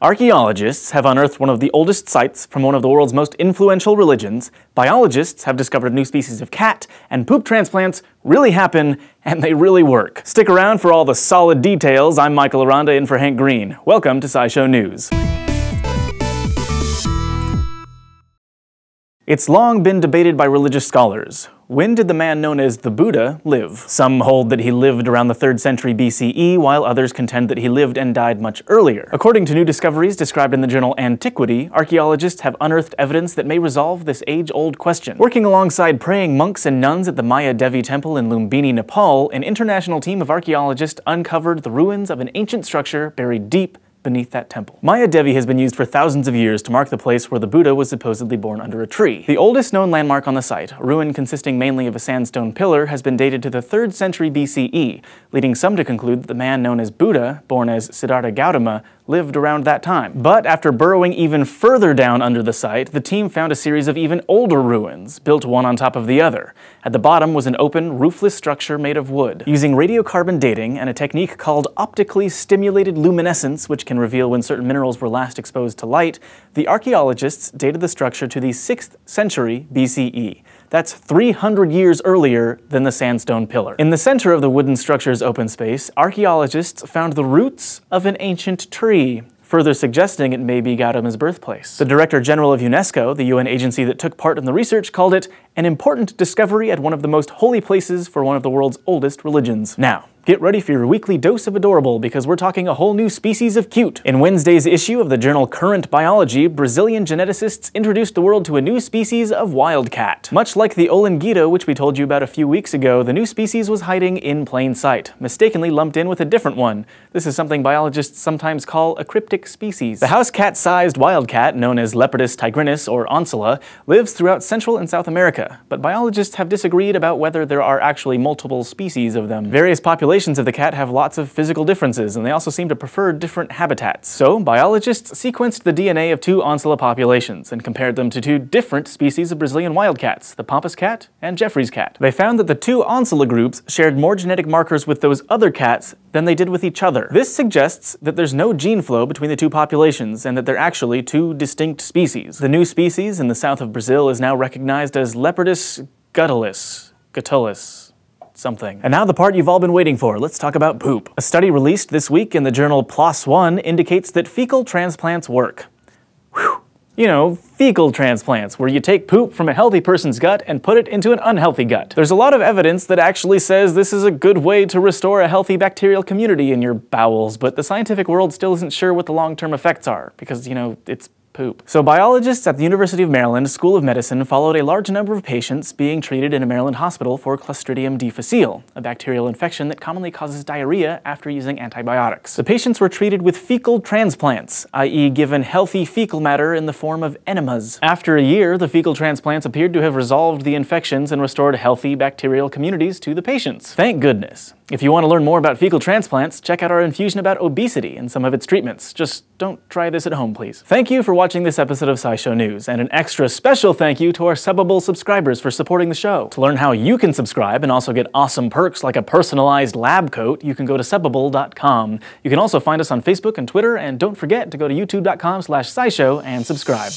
Archaeologists have unearthed one of the oldest sites from one of the world's most influential religions, biologists have discovered a new species of cat, and poop transplants really happen, and they really work. Stick around for all the solid details. I'm Michael Aranda in for Hank Green. Welcome to SciShow News. It's long been debated by religious scholars. When did the man known as the Buddha live? Some hold that he lived around the 3rd century BCE, while others contend that he lived and died much earlier. According to new discoveries described in the journal Antiquity, archaeologists have unearthed evidence that may resolve this age-old question. Working alongside praying monks and nuns at the Maya Devi Temple in Lumbini, Nepal, an international team of archaeologists uncovered the ruins of an ancient structure buried deep beneath that temple. Maya Devi has been used for thousands of years to mark the place where the Buddha was supposedly born under a tree. The oldest known landmark on the site, a ruin consisting mainly of a sandstone pillar, has been dated to the 3rd century BCE, leading some to conclude that the man known as Buddha, born as SIDDHARTHA GAUTAMA, lived around that time. But after burrowing even further down under the site, the team found a series of even older ruins, built one on top of the other. At the bottom was an open, roofless structure made of wood. Using radiocarbon dating and a technique called optically stimulated luminescence, which can reveal when certain minerals were last exposed to light, the archaeologists dated the structure to the 6th century BCE. That's 300 years earlier than the sandstone pillar. In the center of the wooden structure's open space, archaeologists found the roots of an ancient tree, further suggesting it may be Gautama's birthplace. The Director General of UNESCO, the UN agency that took part in the research, called it an important discovery at one of the most holy places for one of the world's oldest religions. Now, get ready for your weekly dose of adorable, because we're talking a whole new species of cute. In Wednesday's issue of the journal Current Biology, Brazilian geneticists introduced the world to a new species of wildcat. Much like the olinguito, which we told you about a few weeks ago, the new species was hiding in plain sight, mistakenly lumped in with a different one. This is something biologists sometimes call a cryptic species. The house cat-sized wildcat, known as Leopardus tigrinus or oncella, lives throughout Central and South America, but biologists have disagreed about whether there are actually multiple species of them. Various populations of the cat have lots of physical differences, and they also seem to prefer different habitats. So, biologists sequenced the DNA of 2 oncella populations and compared them to 2 different species of Brazilian wildcats, the pampas cat and Jeffrey's cat. They found that the 2 oncella groups shared more genetic markers with those other cats than they did with each other. This suggests that there's no gene flow between the 2 populations and that they're actually 2 distinct species. The new species in the south of Brazil is now recognized as Leopardus GUTTULUS. Something. And now the part you've all been waiting for. Let's talk about poop. A study released this week in the journal PLOS ONE indicates that fecal transplants work. Whew. You know, fecal transplants, where you take poop from a healthy person's gut and put it into an unhealthy gut. There's a lot of evidence that actually says this is a good way to restore a healthy bacterial community in your bowels, but the scientific world still isn't sure what the long-term effects are, because, you know, it's poop. So biologists at the University of Maryland School of Medicine followed a large number of patients being treated in a Maryland hospital for Clostridium difficile, a bacterial infection that commonly causes diarrhea after using antibiotics. The patients were treated with fecal transplants, i.e. given healthy fecal matter in the form of enemas. After a year, the fecal transplants appeared to have resolved the infections and restored healthy bacterial communities to the patients. Thank goodness. If you want to learn more about fecal transplants, check out our infusion about obesity and some of its treatments. Just don't try this at home, please. Thank you for watching this episode of SciShow News, and an extra special thank you to our Subbable subscribers for supporting the show. To learn how you can subscribe and also get awesome perks like a personalized lab coat, you can go to Subbable.com. You can also find us on Facebook and Twitter, and don't forget to go to YouTube.com/SciShow and subscribe.